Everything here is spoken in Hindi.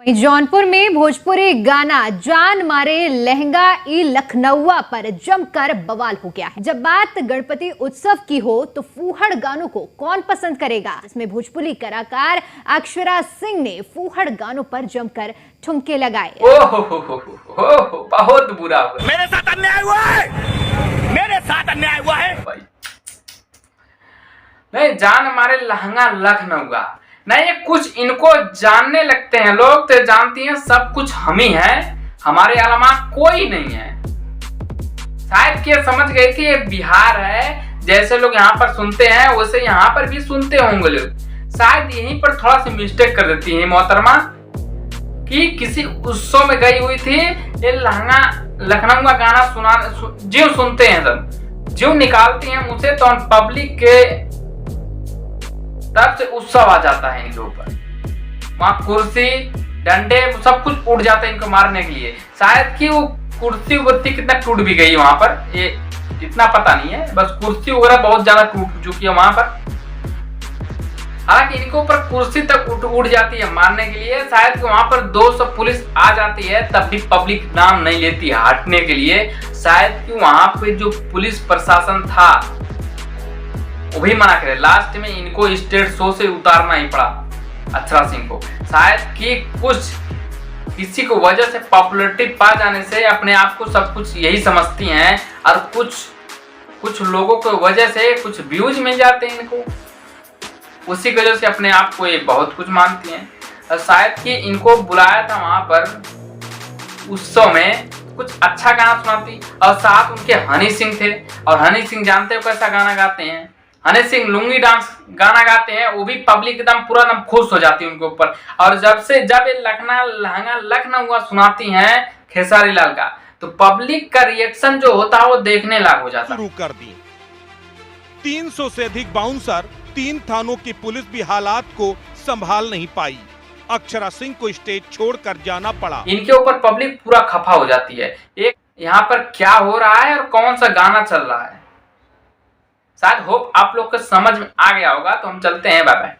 जौनपुर में भोजपुरी गाना जान मारे लहंगा ई लखनऊआ पर जमकर बवाल हो गया है। जब बात गणपति उत्सव की हो तो फूहड़ गानों को कौन पसंद करेगा। इसमें भोजपुरी कलाकार अक्षरा सिंह ने फूहड़ गानों पर जमकर ठुमके लगाए। हो, बहुत बुरा हुआ। मेरे साथ अन्याय हुआ है, मेरे साथ अन्याय हुआ है। नहीं, जान मारे लहंगा लखनऊआ नहीं, कुछ इनको जानने लगते हैं लोग, तो जानती हैं सब कुछ हम ही हैं, हमारे अलावा कोई नहीं है। शायद कि समझ गई कि ये बिहार है, जैसे लोग यहाँ पर सुनते हैं वैसे यहाँ पर भी सुनते होंगे लोग। शायद यहीं पर थोड़ा सी मिस्टेक कर देती है मोहतरमा कि किसी उत्सव में गई हुई थी, ये लहंगा लखनऊ का गाना जो सुनते हैं सब, जो निकालती हैं मुझसे, तो पब्लिक के तब से उत्सव आ जाता है इनके ऊपर। वहां कुर्सी डंडे सब कुछ उड़ जाता है इनको मारने के लिए। शायद कि वो कुर्सी वुर्सी कितना टूट भी गई वहां पर, ये इतना पता नहीं है, बस कुर्सी वगैरह बहुत ज्यादा टूट चुकी है वहां पर। हालांकि इनके ऊपर कुर्सी तक उड़ जाती है मारने के लिए। शायद कि वहां पर 200 पुलिस आ जाती है, तब भी पब्लिक नाम नहीं लेती हटने के लिए। शायद कि वहां पे जो पुलिस प्रशासन था वो भी मना करे। लास्ट में इनको स्टेट शो से उतारना ही पड़ा अक्षरा सिंह को। शायद कि कुछ किसी को वजह से पॉपुलैरिटी पा जाने से अपने आप को सब कुछ यही समझती हैं, और कुछ लोगों को वजह से कुछ व्यूज मिल जाते हैं इनको, उसी की वजह से अपने आप को ये बहुत कुछ मानती हैं। और शायद कि इनको बुलाया था वहां पर उत्सव में, कुछ अच्छा गाना सुनाती, और साथ उनके हनी सिंह थे। और हनी सिंह जानते हो कैसा गाना गाते हैं, हनी सिंह लुंगी डांस गाना गाते हैं, वो भी पब्लिक एकदम पूरा एकदम खुश हो जाती है उनके ऊपर। और जब ये लहंगा लखनऊ सुनाती हैं खेसारी लाल का, तो पब्लिक का रिएक्शन जो होता है वो देखने लायक हो जाता है। शुरू कर दी 300 से अधिक बाउंसर, 3 थानों की पुलिस भी हालात को संभाल नहीं पाई। अक्षरा सिंह को स्टेज छोड़कर जाना पड़ा। इनके ऊपर पब्लिक पूरा खफा हो जाती है। एक यहाँ पर क्या हो रहा है और कौन सा गाना चल रहा है, शायद होप आप लोग को समझ में आ गया होगा। तो हम चलते हैं, बाय बाय।